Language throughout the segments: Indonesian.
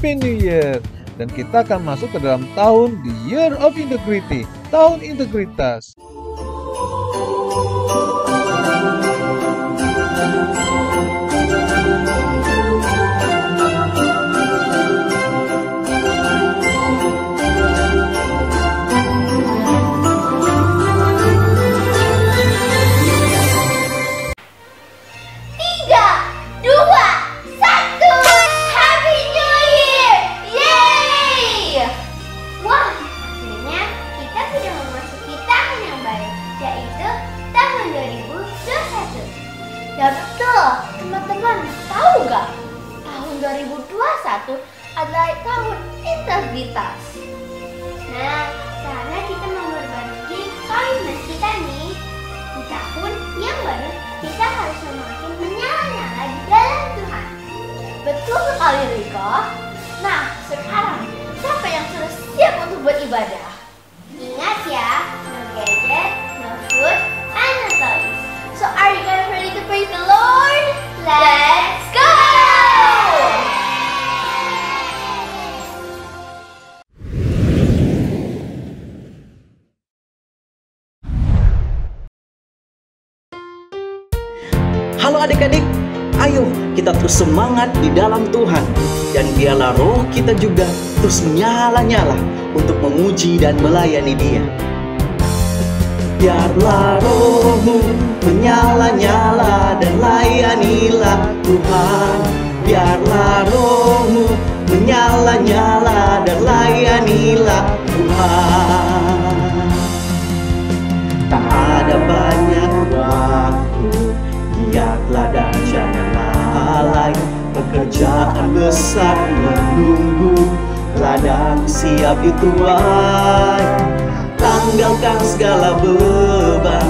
Happy New Year. Dan kita akan masuk ke dalam tahun The Year of Integrity, tahun integritas. Ya betul, teman-teman tahu nggak? Tahun 2021 adalah tahun integritas. Nah, karena kita mau berbagi komitmen kita nih, di tahun yang baru kita harus semakin menyala-nyala di dalam Tuhan. Betul sekali Riko. Nah, sekarang siapa yang sudah siap untuk beribadah? Ingat ya, no gadget, no food, and no toys. So are you guys ready to praise the Lord? Let's go! Halo adik-adik, ayo kita terus semangat di dalam Tuhan. Dan biarlah roh kita juga terus menyala-nyala untuk memuji dan melayani Dia. Biarlah rohmu menyala-nyala dan layanilah Tuhan. Biarlah rohmu menyala-nyala dan layanilah Tuhan. Tak ada banyak waktu, giatlah dan jangan lalai. Pekerjaan besar menunggu, ladang siap dituai. Tanggalkan segala beban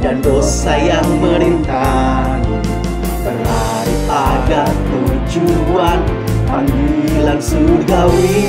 dan dosa yang merintangi. Berlari pada tujuan panggilan surgawi.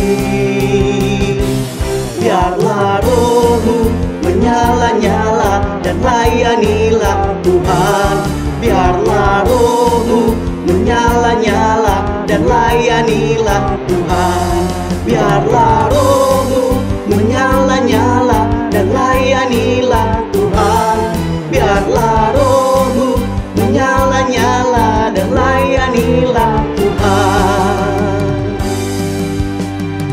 Biarlah rohmu menyala-nyala dan layanilah Tuhan. Biarlah rohmu menyala-nyala dan layanilah Tuhan. Biarlah rohmu menyala-nyala dan layanilah Tuhan. Biarlah rohmu menyala-nyala dan layanilah Tuhan.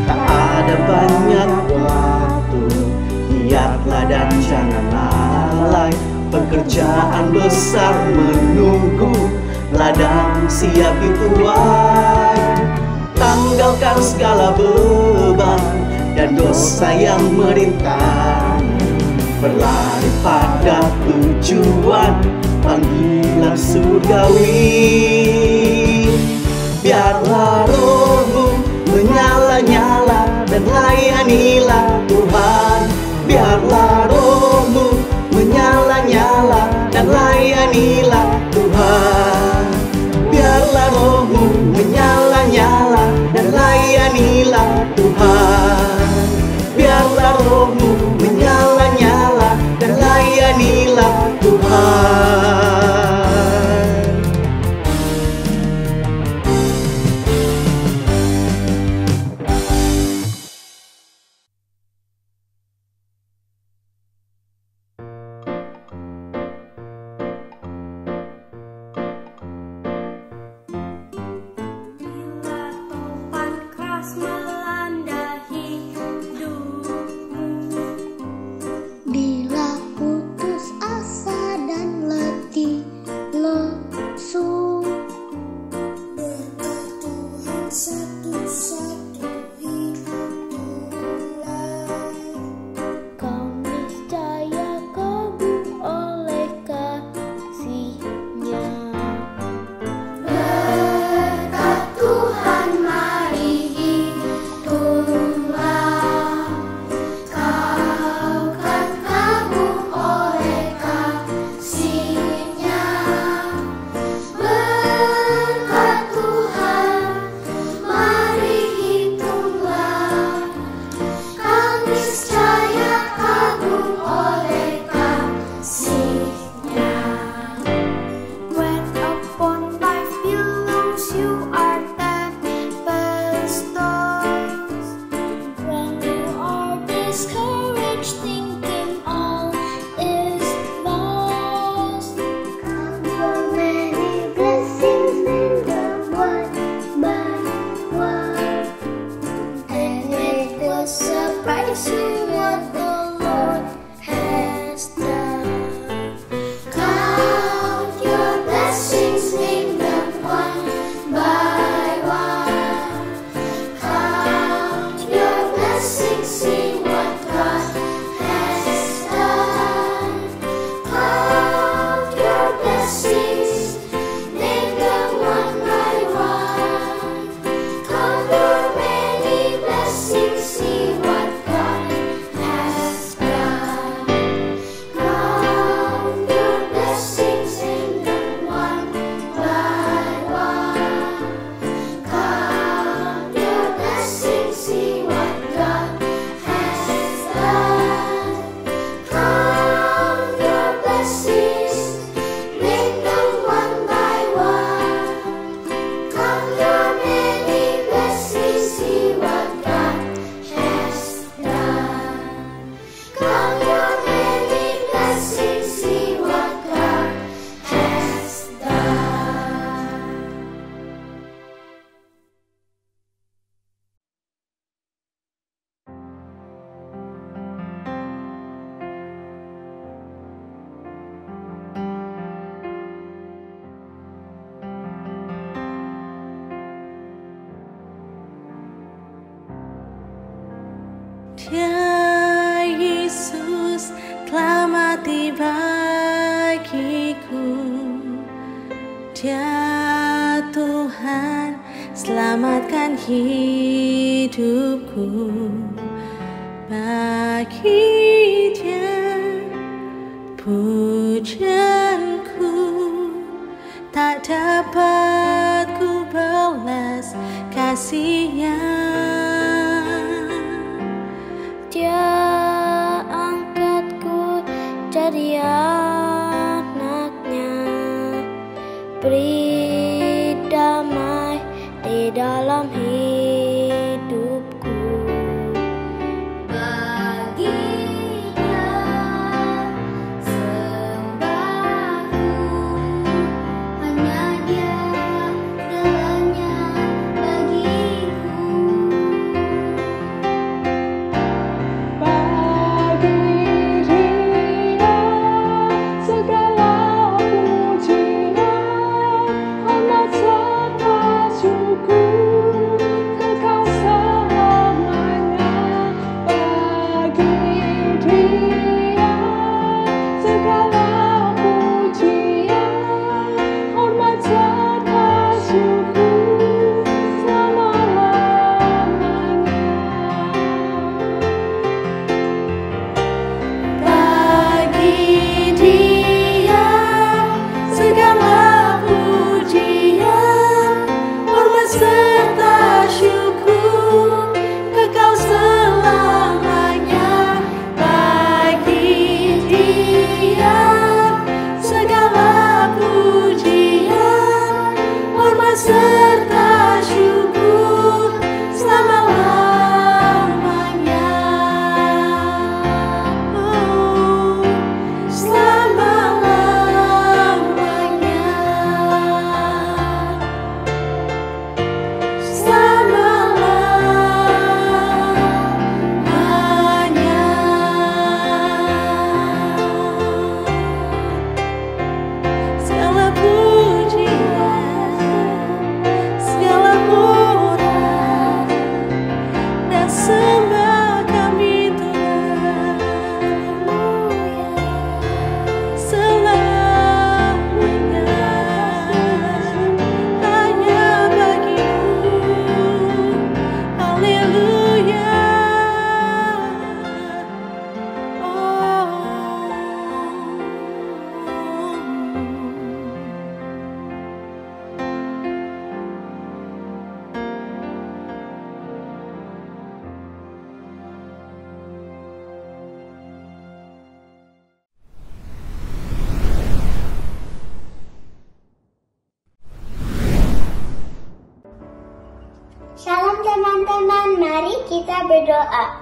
Tak ada banyak waktu, giatlah dan jangan lalai. Pekerjaan besar menunggu, ladang siap dituai. Tanggalkan segala beban dan dosa yang merintangi. Berlari pada tujuan panggilan surgawi. Biarlah rohmu menyala-nyala dan layanilah Tuhan. Biarlah rohmu menyala-nyala dan layanilah Tuhan. Biarlah rohmu menyala-nyala dan layanilah Tuhan. Biarlah rohmu menyala-nyala dan layanilah Tuhan. Bila putus asa dan Dia Yesus telah mati bagiku. Dia Tuhan selamatkan hidupku. Bagi Dia pujianku, tak dapat ku balas kasih-Nya. Dia angkatku jadi anak-Nya, beri damai di dalam hidupku. Bagi Dia sembahku, hanya Dia segalanya bagiku. Bagi Dia segala pujian, hormat serta syukur, kekal selamanya. Bagi Dia segala pujian, hormat serta syukur, selama-lamanya. Bagi Dia segala pujian, hormat serta syukur, kekal selamanya. Bagi Dia segala pujian, hormat serta syukur, selama-lamanya. Oh, selama-lamanya. Selama-lamanya. Segala pujian, segala hormat dan sembah kami Tuhan, selamanya hanya bagi-Mu. Haleluya. Shalom teman-teman, mari kita berdoa.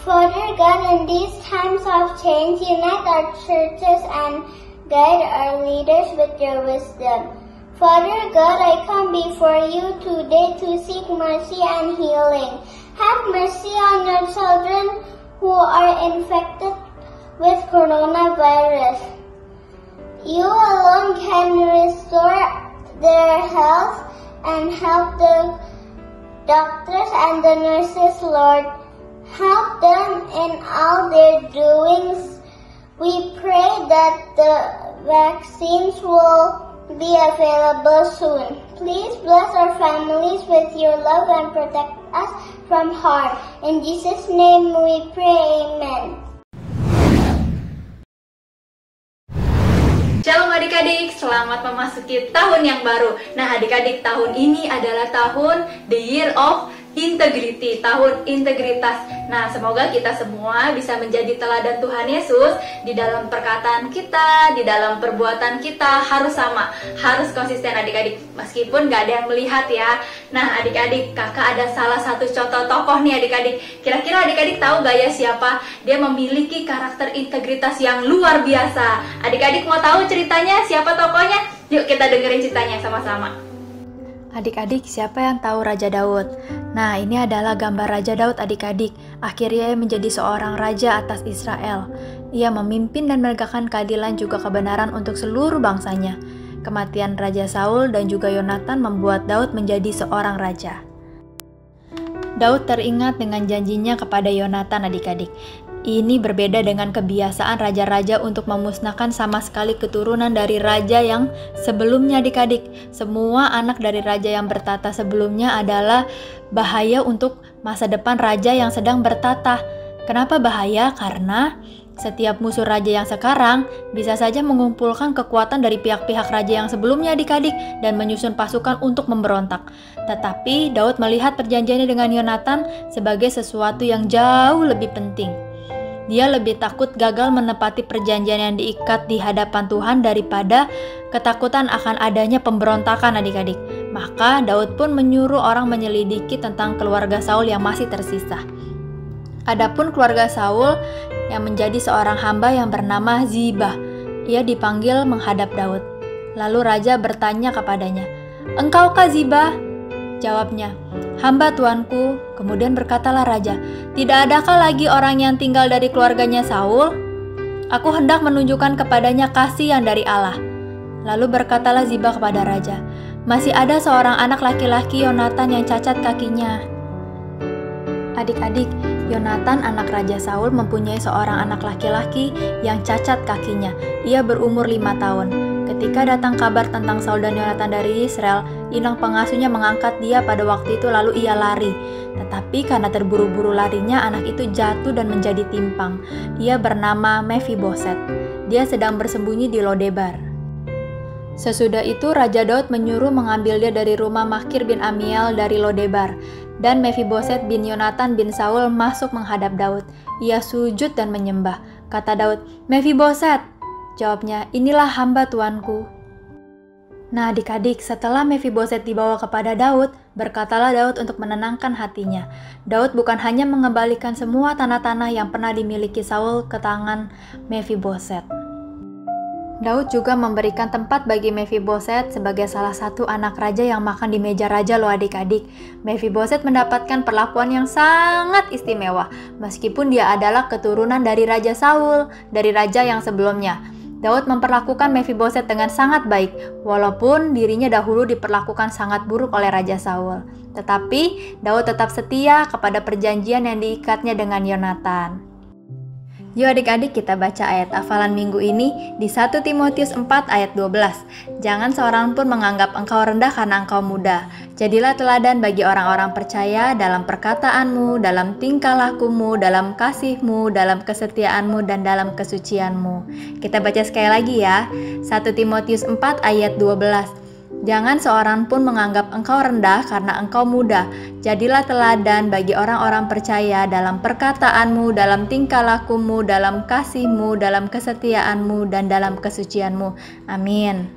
Father God, in these times of change, unite our churches and guide our leaders with your wisdom. Father God, I come before you today to seek mercy and healing. Have mercy on your children who are infected with coronavirus. You alone can restore their health and help the doctors and the nurses, Lord. Help them in all their doings. We pray that the vaccines will be available soon. Please bless our families with your love and protect us from harm. In Jesus' name we pray, amen. Shalom adik-adik, selamat memasuki tahun yang baru. Nah adik-adik, tahun ini adalah tahun The Year of Integrity, tahun integritas. Nah, semoga kita semua bisa menjadi teladan Tuhan Yesus di dalam perkataan kita, di dalam perbuatan kita harus sama, harus konsisten adik-adik, meskipun gak ada yang melihat ya. Nah, adik-adik, kakak ada salah satu contoh tokoh nih adik-adik. Kira-kira adik-adik tahu gak ya siapa? Dia memiliki karakter integritas yang luar biasa. Adik-adik mau tahu ceritanya siapa tokohnya? Yuk kita dengerin ceritanya sama-sama. Adik-adik, siapa yang tahu Raja Daud? Nah, ini adalah gambar Raja Daud adik-adik. Akhirnya ia menjadi seorang raja atas Israel. Ia memimpin dan menegakkan keadilan juga kebenaran untuk seluruh bangsanya. Kematian Raja Saul dan juga Yonatan membuat Daud menjadi seorang raja. Daud teringat dengan janjinya kepada Yonatan adik-adik. Ini berbeda dengan kebiasaan raja-raja untuk memusnahkan sama sekali keturunan dari raja yang sebelumnya adik-adik. Semua anak dari raja yang bertata sebelumnya adalah bahaya untuk masa depan raja yang sedang bertata. Kenapa bahaya? Karena setiap musuh raja yang sekarang bisa saja mengumpulkan kekuatan dari pihak-pihak raja yang sebelumnya adik-adik dan menyusun pasukan untuk memberontak. Tetapi Daud melihat perjanjiannya dengan Yonatan sebagai sesuatu yang jauh lebih penting. Dia lebih takut gagal menepati perjanjian yang diikat di hadapan Tuhan daripada ketakutan akan adanya pemberontakan adik-adik. Maka Daud pun menyuruh orang menyelidiki tentang keluarga Saul yang masih tersisa. Adapun keluarga Saul yang menjadi seorang hamba yang bernama Ziba, ia dipanggil menghadap Daud. Lalu raja bertanya kepadanya, "Engkaukah Ziba?" Jawabnya, "Hamba tuanku." Kemudian berkatalah raja, "Tidak adakah lagi orang yang tinggal dari keluarganya Saul? Aku hendak menunjukkan kepadanya kasih yang dari Allah." Lalu berkatalah Ziba kepada raja, "Masih ada seorang anak laki-laki Yonatan yang cacat kakinya." Adik-adik, Yonatan anak Raja Saul mempunyai seorang anak laki-laki yang cacat kakinya. Ia berumur 5 tahun. Ketika datang kabar tentang Saul dan Yonatan dari Israel, inang pengasuhnya mengangkat dia pada waktu itu lalu ia lari. Tetapi karena terburu-buru larinya, anak itu jatuh dan menjadi timpang. Ia bernama Mephiboset. Dia sedang bersembunyi di Lodebar. Sesudah itu Raja Daud menyuruh mengambil dia dari rumah Makir bin Amiel dari Lodebar. Dan Mephiboset bin Yonatan bin Saul masuk menghadap Daud. Ia sujud dan menyembah. Kata Daud, "Mephiboset." Jawabnya, "Inilah hamba tuanku." Nah adik-adik, setelah Mephiboset dibawa kepada Daud, berkatalah Daud untuk menenangkan hatinya. Daud bukan hanya mengembalikan semua tanah-tanah yang pernah dimiliki Saul ke tangan Mephiboset. Daud juga memberikan tempat bagi Mephiboset sebagai salah satu anak raja yang makan di meja raja loh adik-adik. Mephiboset mendapatkan perlakuan yang sangat istimewa, meskipun dia adalah keturunan dari Raja Saul, dari raja yang sebelumnya. Daud memperlakukan Mephiboset dengan sangat baik, walaupun dirinya dahulu diperlakukan sangat buruk oleh Raja Saul. Tetapi Daud tetap setia kepada perjanjian yang diikatnya dengan Yonatan. Yuk adik-adik kita baca ayat hafalan minggu ini di 1 Timotius 4 ayat 12. Jangan seorang pun menganggap engkau rendah karena engkau muda. Jadilah teladan bagi orang-orang percaya dalam perkataanmu, dalam tingkah lakumu, dalam kasihmu, dalam kesetiaanmu, dan dalam kesucianmu. Kita baca sekali lagi ya. 1 Timotius 4 ayat 12. Jangan seorang pun menganggap engkau rendah karena engkau muda. Jadilah teladan bagi orang-orang percaya dalam perkataanmu, dalam tingkah lakumu, dalam kasihmu, dalam kesetiaanmu, dan dalam kesucianmu. Amin.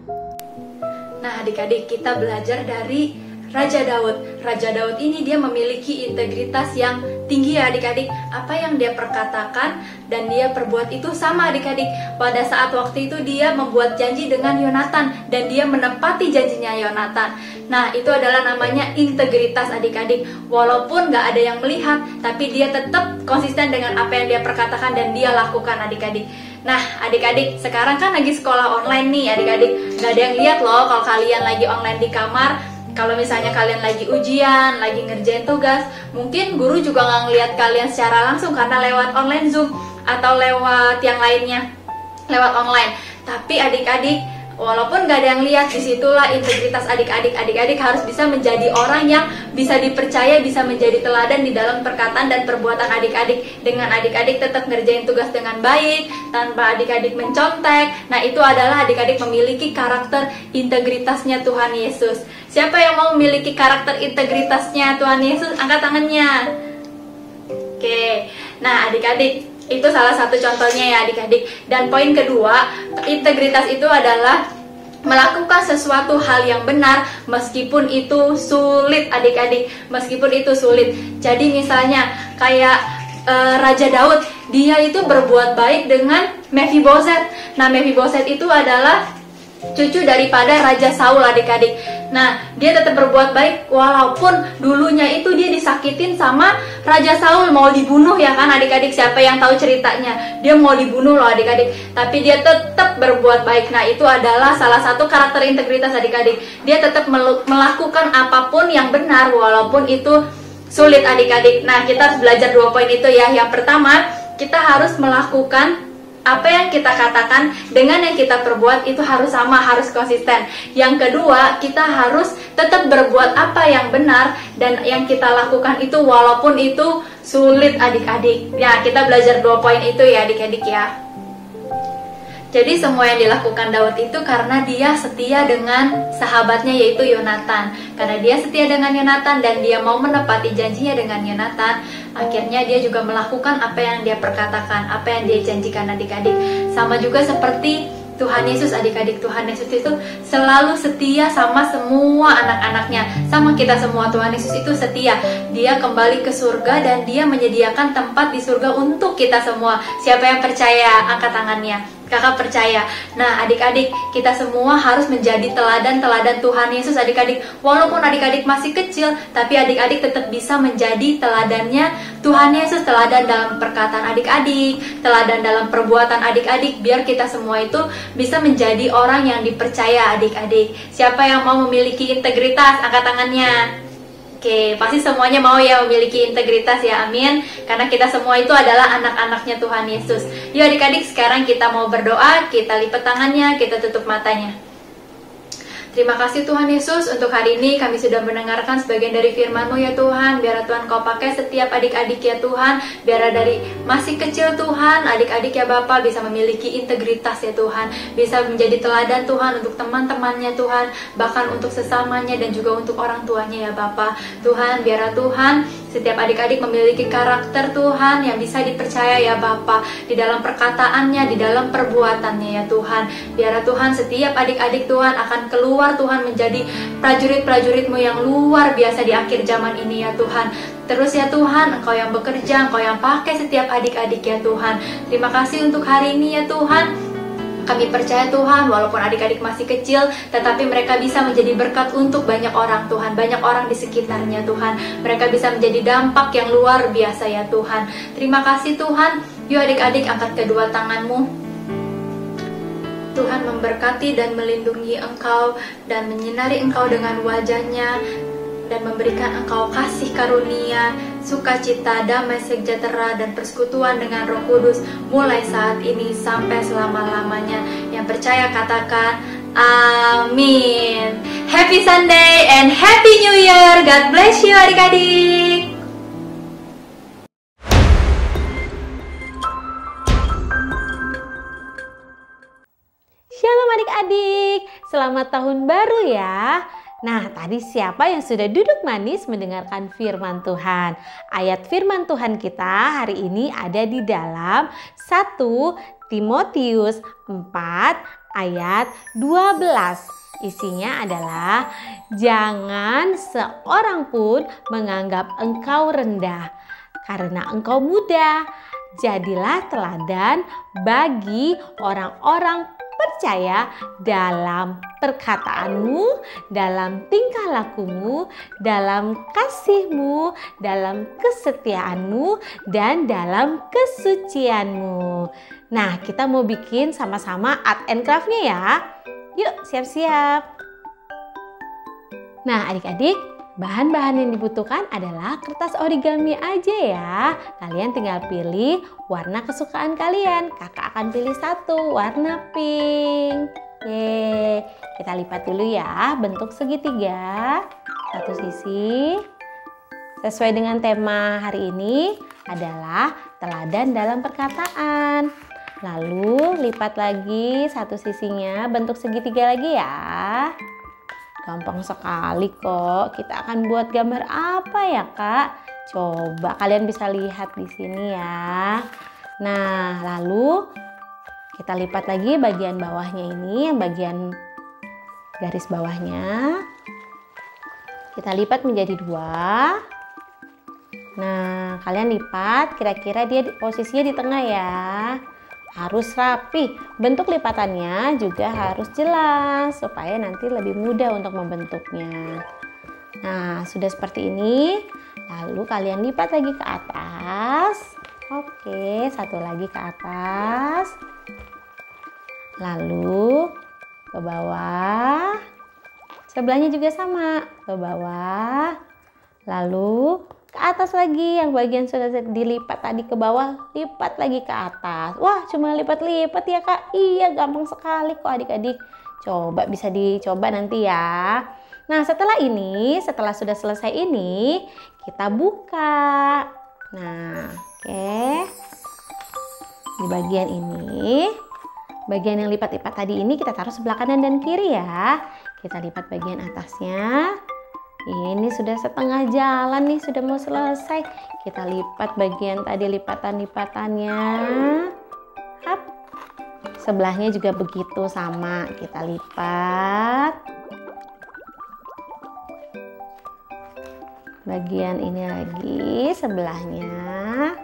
Nah adik-adik, kita belajar dari Raja Daud. Raja Daud ini dia memiliki integritas yang tinggi ya adik-adik. Apa yang dia perkatakan dan dia perbuat itu sama adik-adik. Pada saat waktu itu dia membuat janji dengan Yonatan dan dia menepati janjinya Yonatan. Nah itu adalah namanya integritas adik-adik. Walaupun gak ada yang melihat, tapi dia tetap konsisten dengan apa yang dia perkatakan dan dia lakukan adik-adik. Nah adik-adik, sekarang kan lagi sekolah online nih adik-adik. Gak ada yang lihat loh kalau kalian lagi online di kamar. Kalau misalnya kalian lagi ujian, lagi ngerjain tugas, mungkin guru juga nggak ngeliat kalian secara langsung karena lewat online Zoom atau lewat yang lainnya, lewat online. Tapi adik-adik, walaupun nggak ada yang lihat, disitulah integritas adik-adik. Adik-adik harus bisa menjadi orang yang bisa dipercaya, bisa menjadi teladan di dalam perkataan dan perbuatan adik-adik. Dengan adik-adik tetap ngerjain tugas dengan baik, tanpa adik-adik mencontek. Nah itu adalah adik-adik memiliki karakter integritasnya Tuhan Yesus. Siapa yang mau memiliki karakter integritasnya Tuhan Yesus? Angkat tangannya. Oke, nah adik-adik, itu salah satu contohnya ya adik-adik. Dan poin kedua, integritas itu adalah melakukan sesuatu hal yang benar meskipun itu sulit adik-adik. Meskipun itu sulit. Jadi misalnya kayak Raja Daud, dia itu berbuat baik dengan Mephiboset. Nah Mephiboset itu adalah cucu daripada Raja Saul adik-adik. Nah dia tetap berbuat baik walaupun dulunya itu dia disakitin sama Raja Saul, mau dibunuh ya kan adik-adik. Siapa yang tahu ceritanya, dia mau dibunuh loh adik-adik, tapi dia tetap berbuat baik. Nah itu adalah salah satu karakter integritas adik-adik. Dia tetap melakukan apapun yang benar walaupun itu sulit adik-adik. Nah, kita harus belajar 2 poin itu ya. Yang pertama, kita harus melakukan apa yang kita katakan dengan yang kita perbuat itu harus sama, harus konsisten. Yang kedua, kita harus tetap berbuat apa yang benar dan yang kita lakukan itu walaupun itu sulit adik-adik. Ya, kita belajar 2 poin itu ya adik-adik ya. Jadi semua yang dilakukan Daud itu karena dia setia dengan sahabatnya yaitu Yonatan. Karena dia setia dengan Yonatan dan dia mau menepati janjinya dengan Yonatan, akhirnya dia juga melakukan apa yang dia perkatakan, apa yang dia janjikan adik-adik. Sama juga seperti Tuhan Yesus adik-adik, Tuhan Yesus itu selalu setia sama semua anak-anaknya, sama kita semua. Tuhan Yesus itu setia. Dia kembali ke surga dan dia menyediakan tempat di surga untuk kita semua. Siapa yang percaya? Angkat tangannya. Kakak percaya. Nah adik-adik, kita semua harus menjadi teladan-teladan Tuhan Yesus adik-adik. Walaupun adik-adik masih kecil, tapi adik-adik tetap bisa menjadi teladannya Tuhan Yesus. Teladan dalam perkataan adik-adik, teladan dalam perbuatan adik-adik, biar kita semua itu bisa menjadi orang yang dipercaya adik-adik. Siapa yang mau memiliki integritas? Angkat tangannya. Oke, pasti semuanya mau ya memiliki integritas ya, amin. Karena kita semua itu adalah anak-anaknya Tuhan Yesus. Yuk adik-adik, sekarang kita mau berdoa, kita lipat tangannya, kita tutup matanya. Terima kasih Tuhan Yesus, untuk hari ini kami sudah mendengarkan sebagian dari firman-Mu ya Tuhan. Biar Tuhan Kau pakai setiap adik-adik ya Tuhan. Biar dari masih kecil Tuhan, adik-adik ya Bapa bisa memiliki integritas ya Tuhan. Bisa menjadi teladan Tuhan untuk teman-temannya Tuhan. Bahkan untuk sesamanya dan juga untuk orang tuanya ya Bapa. Tuhan, biar Tuhan setiap adik-adik memiliki karakter Tuhan yang bisa dipercaya ya Bapa. Di dalam perkataannya, di dalam perbuatannya ya Tuhan. Biar Tuhan setiap adik-adik Tuhan akan keluar Tuhan menjadi prajurit-prajurit-Mu yang luar biasa di akhir zaman ini ya Tuhan. Terus ya Tuhan, Engkau yang bekerja, Engkau yang pakai setiap adik-adik ya Tuhan. Terima kasih untuk hari ini ya Tuhan. Kami percaya Tuhan, walaupun adik-adik masih kecil, tetapi mereka bisa menjadi berkat untuk banyak orang Tuhan, banyak orang di sekitarnya Tuhan. Mereka bisa menjadi dampak yang luar biasa ya Tuhan. Terima kasih Tuhan. Yuk adik-adik, angkat kedua tanganmu. Tuhan memberkati dan melindungi engkau dan menyinari engkau dengan wajahnya dan memberikan engkau kasih karunia, sukacita, damai sejahtera dan persekutuan dengan Roh Kudus mulai saat ini sampai selama-lamanya. Yang percaya katakan amin. Happy Sunday and Happy New Year. God bless you adik-adik. Shalom adik-adik, selamat tahun baru ya. Nah, tadi siapa yang sudah duduk manis mendengarkan firman Tuhan? Ayat firman Tuhan kita hari ini ada di dalam 1 Timotius 4 ayat 12. Isinya adalah, jangan seorang pun menganggap engkau rendah karena engkau muda. Jadilah teladan bagi orang-orang percaya dalam perkataanmu, dalam tingkah lakumu, dalam kasihmu, dalam kesetiaanmu, dan dalam kesucianmu. Nah, kita mau bikin sama-sama art and craft-nya ya. Yuk, siap-siap. Nah, adik-adik, bahan-bahan yang dibutuhkan adalah kertas origami aja ya. Kalian tinggal pilih warna kesukaan kalian. Kakak akan pilih satu, warna pink. Yeay, kita lipat dulu ya, bentuk segitiga. Satu sisi. Sesuai dengan tema hari ini adalah teladan dalam perkataan. Lalu lipat lagi satu sisinya, bentuk segitiga lagi ya. Gampang sekali kok. Kita akan buat gambar apa ya Kak? Coba kalian bisa lihat di sini ya. Nah, lalu kita lipat lagi bagian bawahnya ini, yang bagian garis bawahnya. Kita lipat menjadi 2. Nah, kalian lipat kira-kira dia posisinya di tengah ya. Harus rapi. Bentuk lipatannya juga harus jelas supaya nanti lebih mudah untuk membentuknya. Nah, sudah seperti ini. Lalu kalian lipat lagi ke atas. Oke, satu lagi ke atas. Lalu ke bawah. Sebelahnya juga sama, ke bawah. Lalu ke atas lagi, yang bagian sudah dilipat tadi ke bawah, lipat lagi ke atas. Wah, cuma lipat-lipat ya Kak? Iya, gampang sekali kok adik-adik. Coba, bisa dicoba nanti ya. Nah, setelah sudah selesai ini, kita buka. Nah, oke. Di bagian ini, bagian yang lipat-lipat tadi ini kita taruh sebelah kanan dan kiri ya. Kita lipat bagian atasnya. Ini sudah setengah jalan nih, sudah mau selesai. Kita lipat bagian tadi lipatan-lipatannya. Hap. Sebelahnya juga begitu sama, kita lipat. Bagian ini lagi sebelahnya.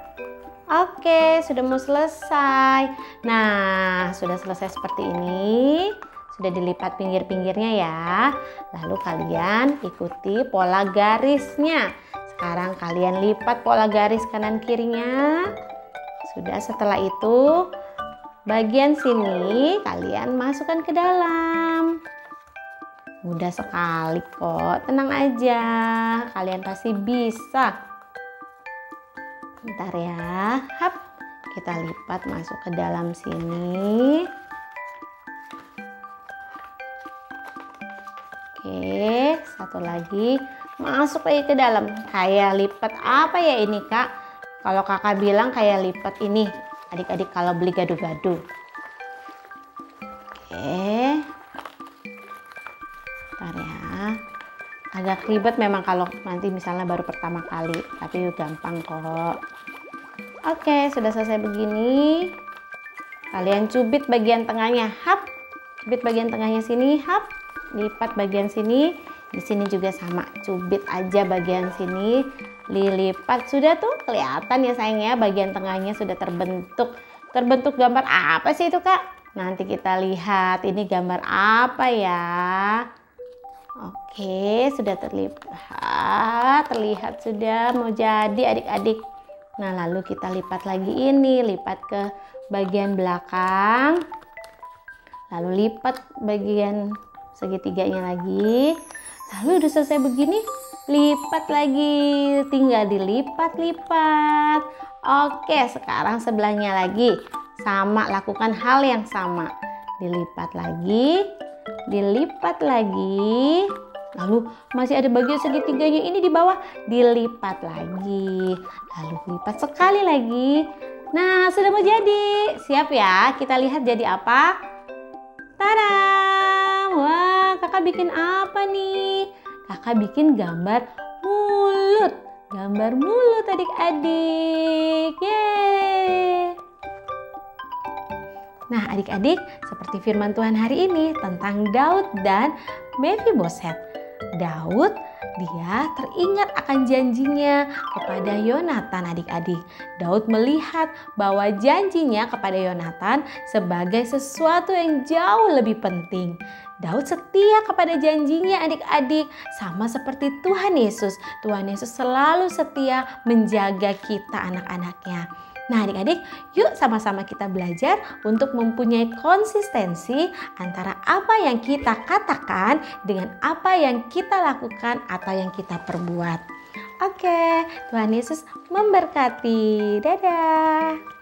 Oke, sudah mau selesai. Nah, sudah selesai seperti ini. Sudah dilipat pinggir-pinggirnya ya. Lalu kalian ikuti pola garisnya. Sekarang kalian lipat pola garis kanan kirinya. Sudah, setelah itu bagian sini kalian masukkan ke dalam. Mudah sekali kok, tenang aja. Kalian pasti bisa. Bentar ya. Hap. Kita lipat masuk ke dalam sini. Oke, satu lagi masuk lagi ke dalam. Kayak lipat apa ya ini Kak? Kalau Kakak bilang kayak lipat ini, adik-adik kalau beli gado-gado. Oke, bentar ya. Agak ribet memang kalau nanti misalnya baru pertama kali, tapi gampang kok. Oke, sudah selesai begini. Kalian cubit bagian tengahnya, hap. Cubit bagian tengahnya sini, hap. Lipat bagian sini, di sini juga sama, cubit aja bagian sini, dilipat. Sudah tuh kelihatan ya sayangnya, bagian tengahnya sudah terbentuk gambar apa sih itu Kak? Nanti kita lihat ini gambar apa ya. Oke, sudah terlihat sudah mau jadi adik-adik. Nah, lalu kita lipat lagi ini, lipat ke bagian belakang, lalu lipat bagian segitiganya lagi. Lalu udah selesai begini, lipat lagi, tinggal dilipat-lipat. Oke, sekarang sebelahnya lagi sama, lakukan hal yang sama. Dilipat lagi, lalu masih ada bagian segitiganya ini di bawah, dilipat lagi, lalu lipat sekali lagi. Nah, sudah mau jadi. Siap ya, kita lihat jadi apa. Tada! Wah, Kakak bikin apa nih? Kakak bikin gambar mulut. Gambar mulut adik-adik. Yeay! Nah, adik-adik, seperti firman Tuhan hari ini tentang Daud dan Mephiboset. Daud, dia teringat akan janjinya kepada Yonatan adik-adik. Daud melihat bahwa janjinya kepada Yonatan sebagai sesuatu yang jauh lebih penting. Daud setia kepada janjinya adik-adik, sama seperti Tuhan Yesus. Tuhan Yesus selalu setia menjaga kita anak-anaknya. Nah adik-adik, yuk sama-sama kita belajar untuk mempunyai konsistensi antara apa yang kita katakan dengan apa yang kita lakukan atau yang kita perbuat. Oke, Tuhan Yesus memberkati. Dadah.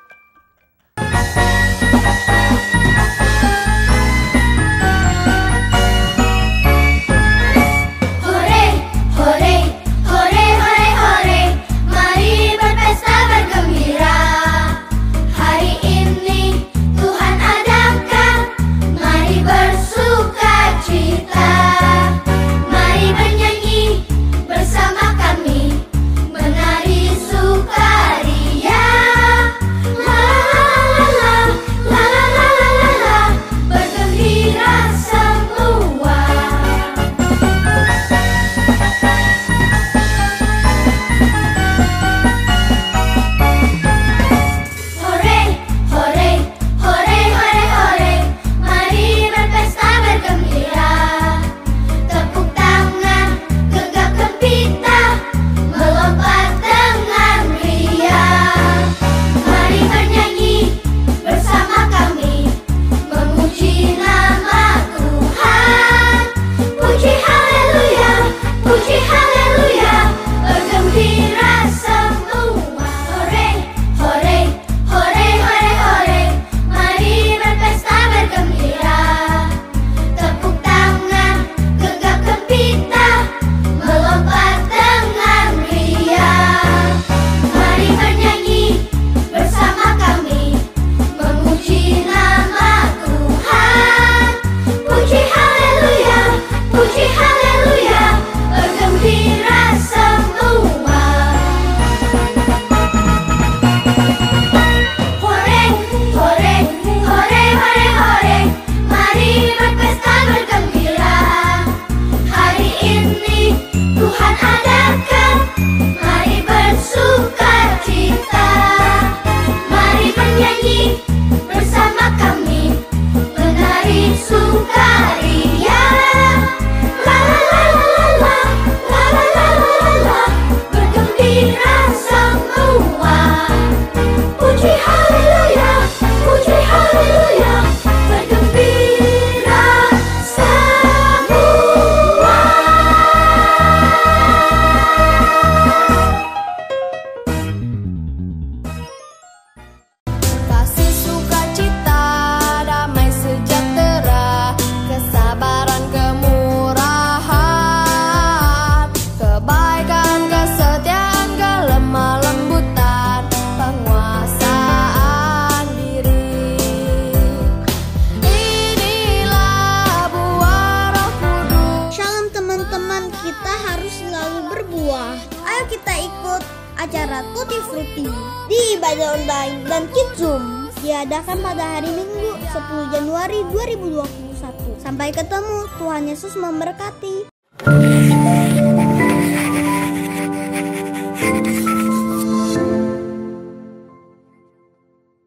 kita ikut acara Tutti Frutti di ibadah online dan Kids Zoom diadakan pada hari Minggu 10 Januari 2021. Sampai ketemu, Tuhan Yesus memberkati.